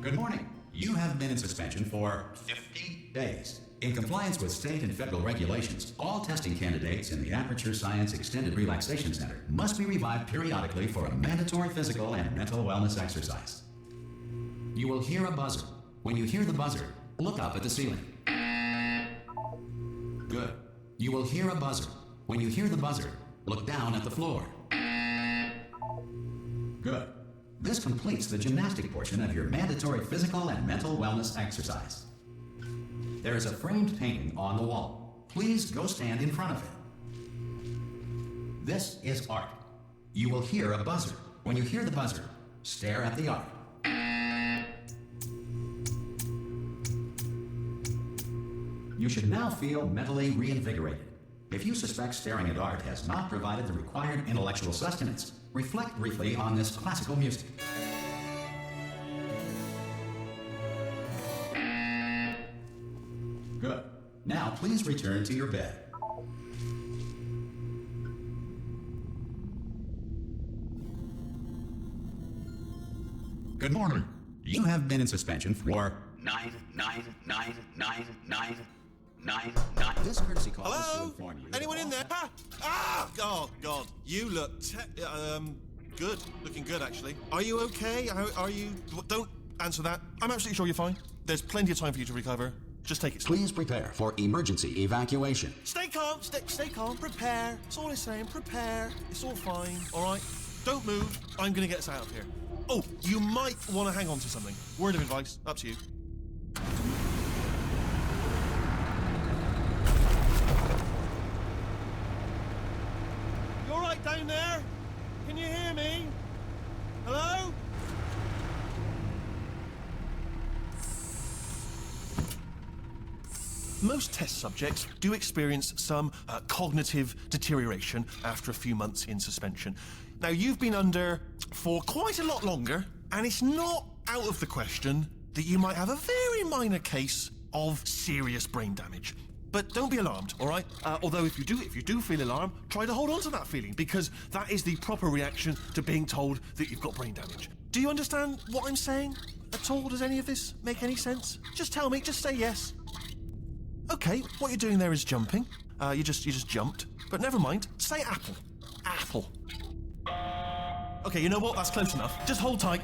Good morning. You have been in suspension for 50 days. In compliance with state and federal regulations, all testing candidates in the Aperture Science Extended Relaxation Center must be revived periodically for a mandatory physical and mental wellness exercise. You will hear a buzzer. When you hear the buzzer, look up at the ceiling. Good. You will hear a buzzer. When you hear the buzzer, look down at the floor. Good. This completes the gymnastic portion of your mandatory physical and mental wellness exercise. There is a framed painting on the wall. Please go stand in front of it. This is art. You will hear a buzzer. When you hear the buzzer, stare at the art. You should now feel mentally reinvigorated. If you suspect staring at art has not provided the required intellectual sustenance, reflect briefly on this classical music. Good. Now please return to your bed. Good morning. You have been in suspension for 99999. This courtesy call is to inform you. Anyone in there? Ah! Oh, God. You look good. Looking good, actually. Are you okay? Are you... Don't answer that. I'm absolutely sure you're fine. There's plenty of time for you to recover. Just take it slow. Please prepare for emergency evacuation. Stay calm. Stay calm. Prepare. That's all I'm saying. Prepare. It's all fine. All right? Don't move. I'm going to get us out of here. Oh, you might want to hang on to something. Word of advice. Up to you. Down there? Can you hear me? Hello? Most test subjects do experience some cognitive deterioration after a few months in suspension. Now, you've been under for quite a lot longer, and it's not out of the question that you might have a very minor case of serious brain damage. But don't be alarmed, all right? Although if you do feel alarmed, try to hold on to that feeling, because that is the proper reaction to being told that you've got brain damage. Do you understand what I'm saying at all? Does any of this make any sense? Just tell me, just say yes. Okay, what you're doing there is jumping. You just jumped. But never mind, say apple. Apple. Okay, you know what? That's close enough. Just hold tight.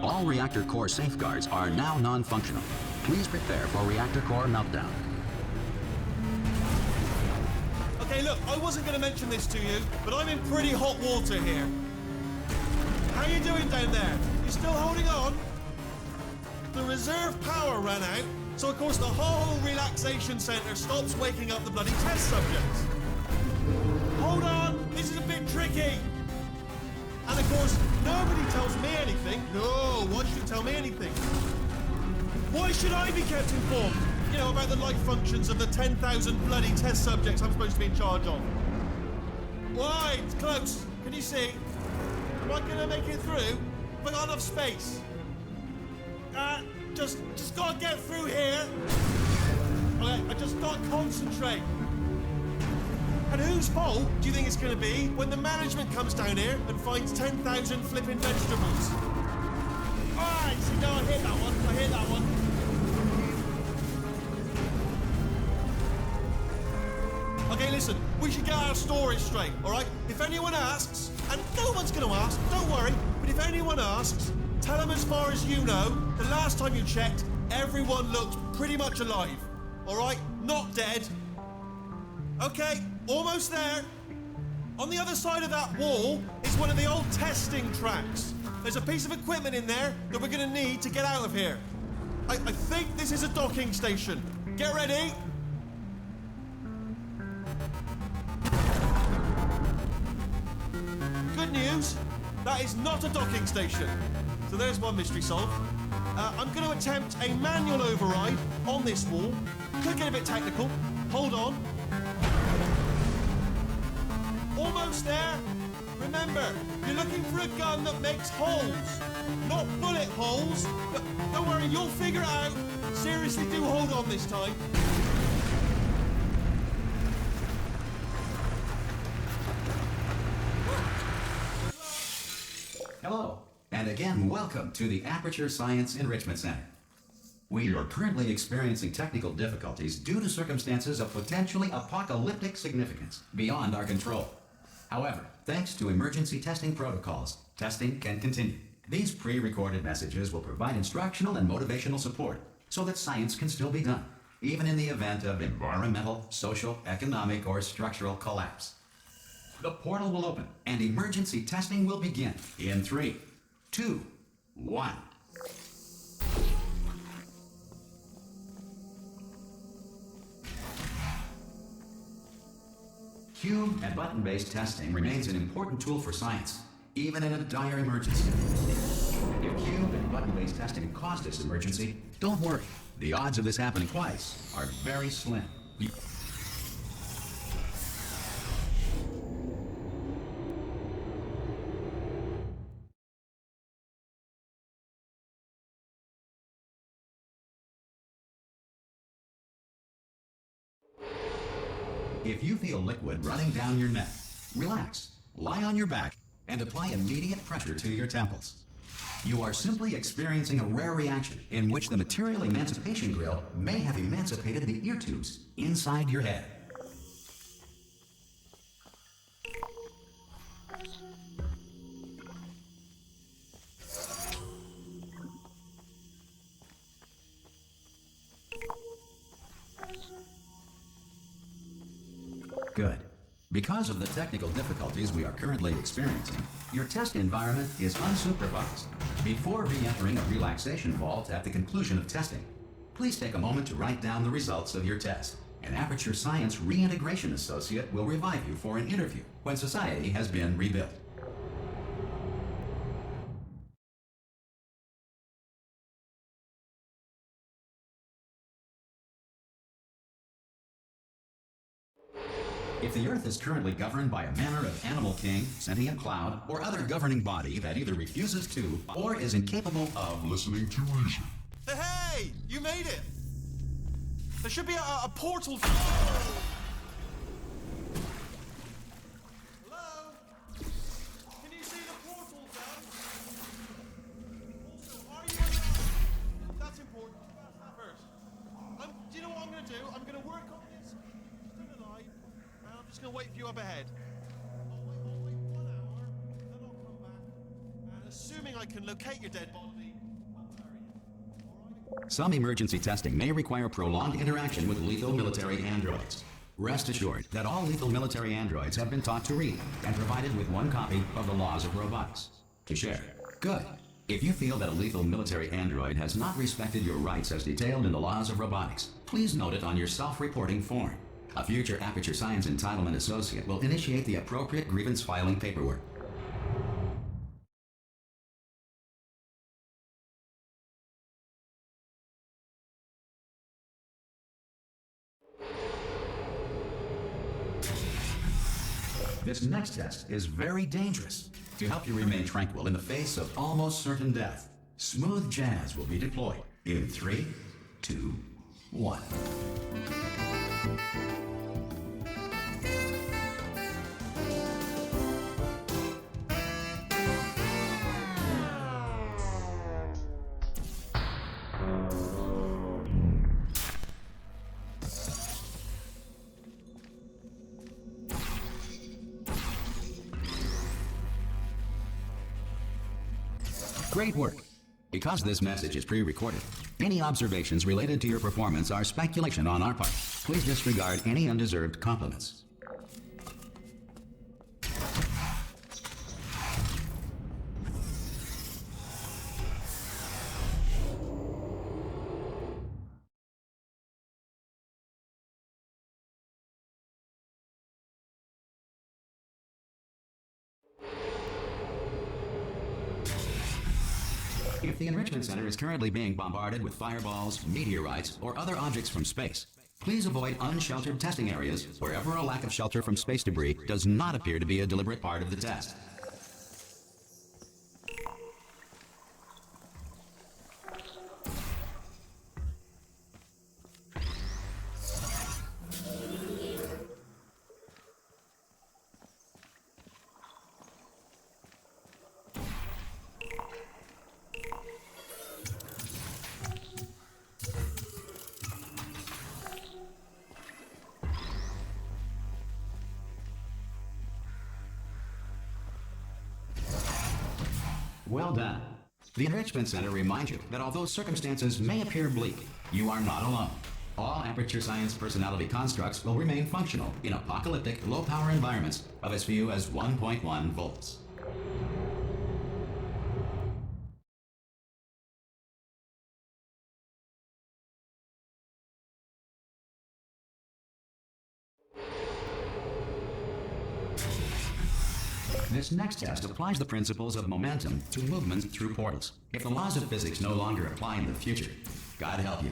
All reactor core safeguards are now non-functional. Please prepare for reactor core meltdown. Okay, look, I wasn't going to mention this to you, but I'm in pretty hot water here. How you doing down there? You still holding on? The reserve power ran out, so of course the whole relaxation centre stops waking up the bloody test subjects. Hold on, this is a bit tricky. And of course, nobody tells me anything. No, why should you tell me anything? Why should I be kept informed? You know, about the life functions of the 10,000 bloody test subjects I'm supposed to be in charge of. Why? It's close. Can you see? Am I gonna make it through? Have I got enough space? Just gotta get through here. Okay, I just gotta concentrate. And whose fault do you think it's gonna be when the management comes down here and finds 10,000 flipping vegetables? Alright, see, no, I hit that one. Okay, listen, we should get our story straight, alright? If anyone asks, and no one's gonna ask, don't worry, but if anyone asks, tell them as far as you know, the last time you checked, everyone looked pretty much alive, alright? Not dead. Okay, almost there. On the other side of that wall is one of the old testing tracks. There's a piece of equipment in there that we're gonna need to get out of here. I think this is a docking station. Get ready. Good news, that is not a docking station. So there's one mystery solved. I'm gonna attempt a manual override on this wall. Could get a bit technical. Hold on. Almost there. Remember, you're looking for a gun that makes holes, not bullet holes. But don't worry, you'll figure it out. Seriously, do hold on this time. Hello, and And again, welcome to the Aperture Science Enrichment Center. We are currently experiencing technical difficulties due to circumstances of potentially apocalyptic significance beyond our control. However, thanks to emergency testing protocols, testing can continue. These pre-recorded messages will provide instructional and motivational support so that science can still be done, even in the event of environmental, social, economic, or structural collapse. The portal will open and emergency testing will begin in 3, 2, 1. Cube and button-based testing remains an important tool for science, even in a dire emergency. If cube and button-based testing caused this emergency, don't worry. The odds of this happening twice are very slim. If you feel liquid running down your neck, relax, lie on your back, and apply immediate pressure to your temples. You are simply experiencing a rare reaction in which the material emancipation grill may have emancipated the ear tubes inside your head. Good. Because of the technical difficulties we are currently experiencing, your test environment is unsupervised. Before re-entering a relaxation vault at the conclusion of testing, please take a moment to write down the results of your test. An Aperture Science Reintegration Associate will revive you for an interview when society has been rebuilt. If the Earth is currently governed by a manner of animal king, sentient cloud, or other governing body that either refuses to or is incapable of listening to reason. Hey! You made it! There should be a portal. Hello? Can you see the portal down? Also, are you alive? That's important. That's that first. Do you know what I'm going to do? I'm going to work on this. Still alive. And I'm just going to wait for you up ahead. I'll wait 1 hour, then I'll come back. And assuming I can locate your dead body, I'll bury you. All right? Some emergency testing may require prolonged interaction with lethal military androids. Rest assured that all lethal military androids have been taught to read and provided with 1 copy of the Laws of Robotics to share. Good. If you feel that a lethal military android has not respected your rights as detailed in the Laws of Robotics, please note it on your self-reporting form. A future Aperture Science Entitlement Associate will initiate the appropriate grievance filing paperwork. This next test is very dangerous. To help you remain tranquil in the face of almost certain death, smooth jazz will be deployed in 3, 2, 1. Great work. Because this message is pre-recorded, any observations related to your performance are speculation on our part. Please disregard any undeserved compliments. If the Enrichment Center is currently being bombarded with fireballs, meteorites, or other objects from space, please avoid unsheltered testing areas wherever a lack of shelter from space debris does not appear to be a deliberate part of the test. Well done. The Enrichment Center reminds you that although circumstances may appear bleak, you are not alone. All Aperture Science personality constructs will remain functional in apocalyptic, low-power environments of as few as 1.1 volts. This next test applies the principles of momentum to movements through portals. If the laws of physics no longer apply in the future, God help you.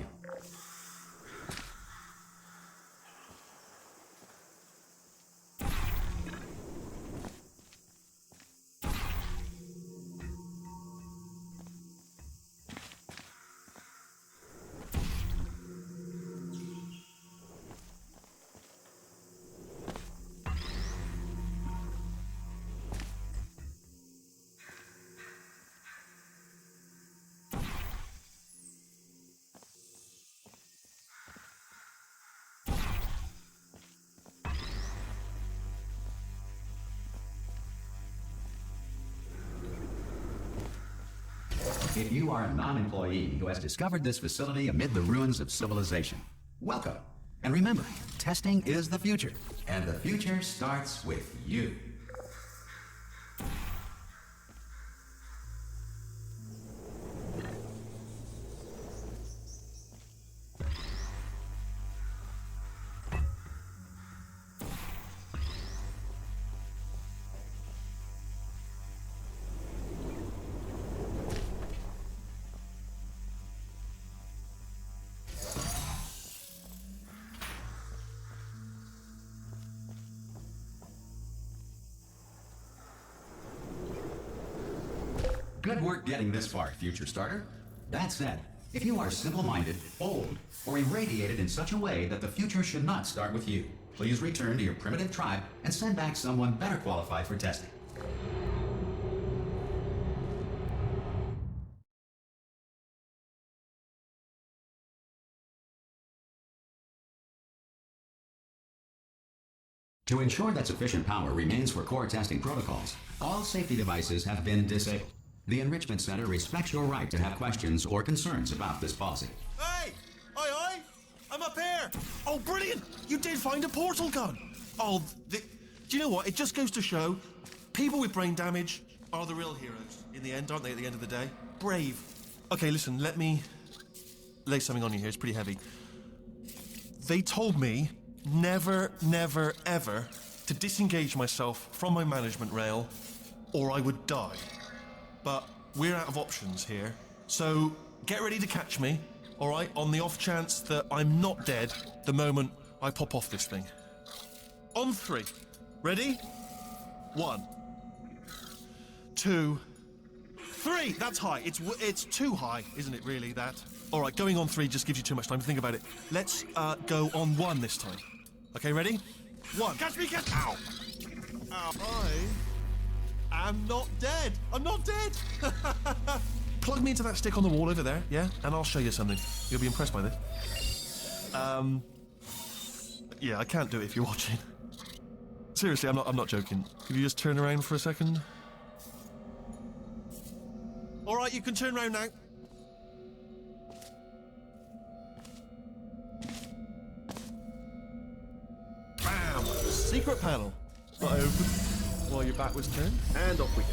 If you are a non-employee who has discovered this facility amid the ruins of civilization, welcome. And remember, testing is the future, and the future starts with you. Good work getting this far, future starter. That said, if you are simple-minded, old, or irradiated in such a way that the future should not start with you, please return to your primitive tribe and send back someone better qualified for testing. To ensure that sufficient power remains for core testing protocols, all safety devices have been disabled. The Enrichment Center respects your right to have questions or concerns about this policy. Hey! Oi, oi! I'm up here! Oh, brilliant! You did find a portal gun! Oh, do you know what? It just goes to show people with brain damage are the real heroes in the end, aren't they, at the end of the day? Brave. Okay, listen, let me lay something on you here. It's pretty heavy. They told me never, never, ever to disengage myself from my management rail or I would die. But we're out of options here, so get ready to catch me, all right, on the off chance that I'm not dead the moment I pop off this thing. On 3. Ready? 1, 2, 3. That's high. It's too high, isn't it, really, that? All right, going on 3 just gives you too much time to think about it. Let's go on 1 this time. Okay, ready? 1. Catch me, catch... Ow! Ow. I'm not dead. I'm not dead. Plug me into that stick on the wall over there, yeah? And I'll show you something. You'll be impressed by this. Yeah, I can't do it if you're watching. Seriously, I'm not joking. Could you just turn around for a second? All right, you can turn around now. Bam! Secret panel. That I opened while your back was turned, and off we go.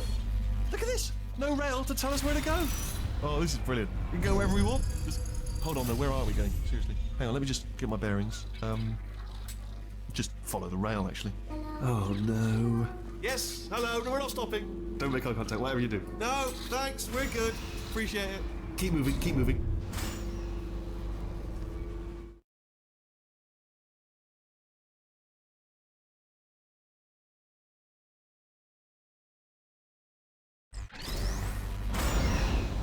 Look at this! No rail to tell us where to go. Oh, this is brilliant. We can go wherever we want. Just hold on though, where are we going? Seriously. Hang on, let me just get my bearings. Just follow the rail, actually. Oh no. Yes, hello, no, we're not stopping. Don't make eye contact, whatever you do. No, thanks, we're good. Appreciate it. Keep moving, keep moving.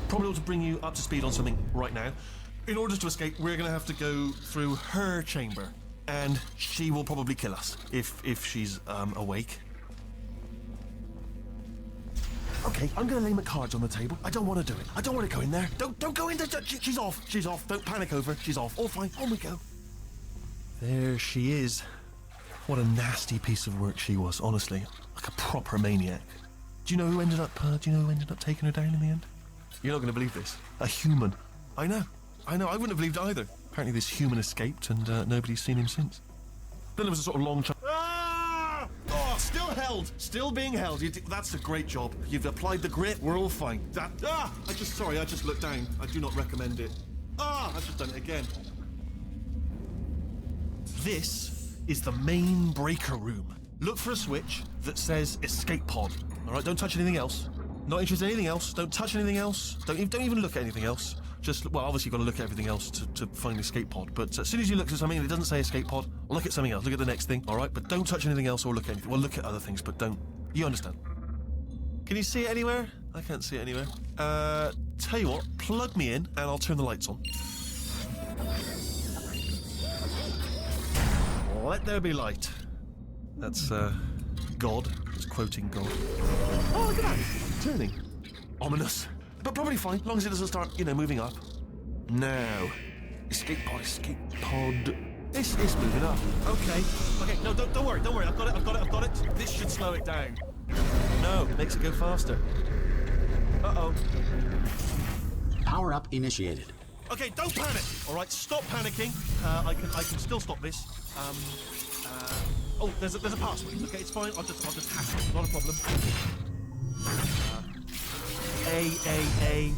Probably ought to bring you up to speed on something right now. In order to escape, we're gonna have to go through her chamber. And she will probably kill us, if she's, awake. Okay, I'm gonna lay my cards on the table. I don't want to do it. I don't want to go in there. Don't go in there. She's off. She's off. Don't panic over. She's off. All fine. On we go. There she is. What a nasty piece of work she was, honestly. Like a proper maniac. Do you know who ended up taking her down in the end? You're not going to believe this. A human. I know. I wouldn't have believed it either. Apparently this human escaped and nobody's seen him since. Then there was a sort of long Ah! Oh, still held. Still being held. That's a great job. You've applied the grit. We're all fine. I just looked down. I do not recommend it. I've just done it again. This is the main breaker room. Look for a switch that says escape pod. All right, don't touch anything else. Not interested in anything else. Don't touch anything else. Don't even look at anything else. Well, obviously you've got to look at everything else to find the escape pod. But as soon as you look at something and it doesn't say escape pod, look at something else. Look at the next thing, all right? But don't touch anything else or look at anything. Well, look at other things, but don't. You understand? Can you see it anywhere? I can't see it anywhere. Tell you what, plug me in and I'll turn the lights on. Let there be light. That's, God. It's quoting God. Oh, look at that. Turning. Ominous. But probably fine, as long as it doesn't start, moving up. Now. Escape pod. It's moving up. Okay, no, don't worry. I've got it. This should slow it down. No, it makes it go faster. Uh-oh. Power up initiated. Okay, don't panic. All right, stop panicking. I can still stop this. Oh, there's a password. Okay, it's fine. I'll just hack it. Not a problem. A. C.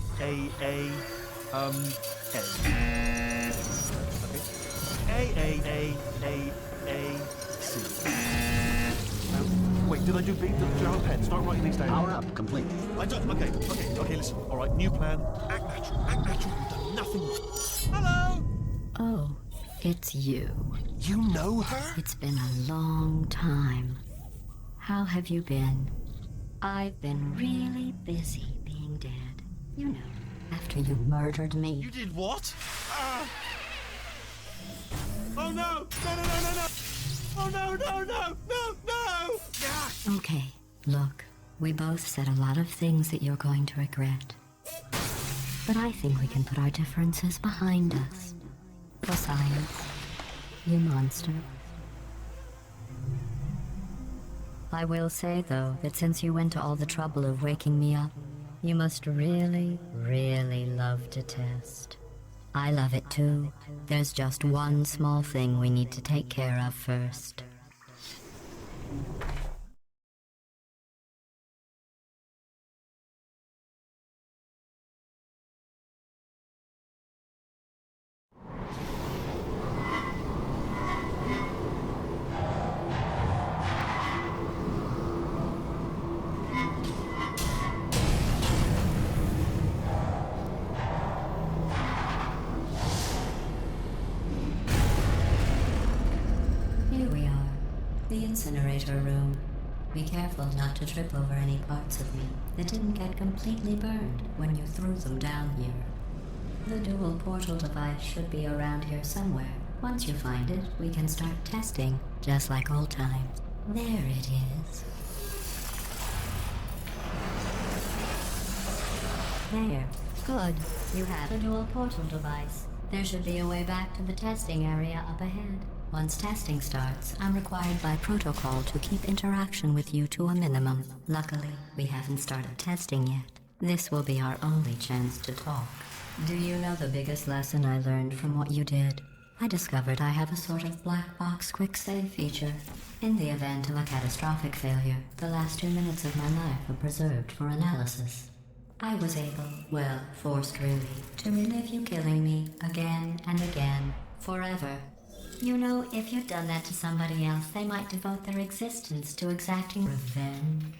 Wait, did I do B? Did you have a pen? Start writing these down. Power up complete. I don't. Okay, listen. All right, new plan. Act natural. You've done nothing wrong. Hello? Oh, it's you. You know her? It's been a long time. How have you been? I've been really busy being dead. You know, after you murdered me. You did what? Oh no! No! Oh no! Yeah. Okay, look, we both said a lot of things that you're going to regret. But I think we can put our differences behind us. For science, you monster. I will say, though, that since you went to all the trouble of waking me up, you must really, really love to test. I love it too. There's just one small thing we need to take care of first. The incinerator room. Be careful not to trip over any parts of me that didn't get completely burned when you threw them down here. The dual portal device should be around here somewhere. Once you find it, we can start testing, just like old times. There it is. There. Good. You have the dual portal device. There should be a way back to the testing area up ahead. Once testing starts, I'm required by protocol to keep interaction with you to a minimum. Luckily, we haven't started testing yet. This will be our only chance to talk. Do you know the biggest lesson I learned from what you did? I discovered I have a sort of black box quick save feature. In the event of a catastrophic failure, the last 2 minutes of my life are preserved for analysis. I was able, well, forced really, to relive you killing me again and again, forever. You know, if you'd done that to somebody else, they might devote their existence to exacting revenge.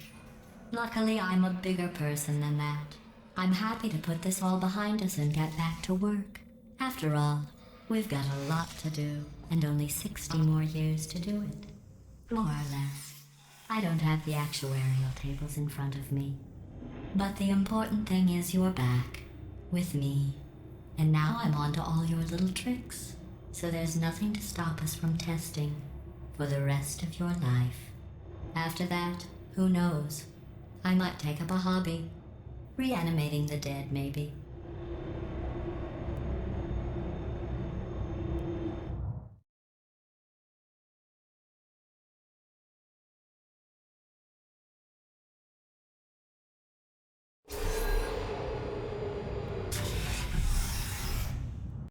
Luckily, I'm a bigger person than that. I'm happy to put this all behind us and get back to work. After all, we've got a lot to do, and only 60 more years to do it. More or less. I don't have the actuarial tables in front of me. But the important thing is you're back, with me. And now I'm on to all your little tricks. So there's nothing to stop us from testing for the rest of your life. After that, who knows? I might take up a hobby. Reanimating the dead, maybe.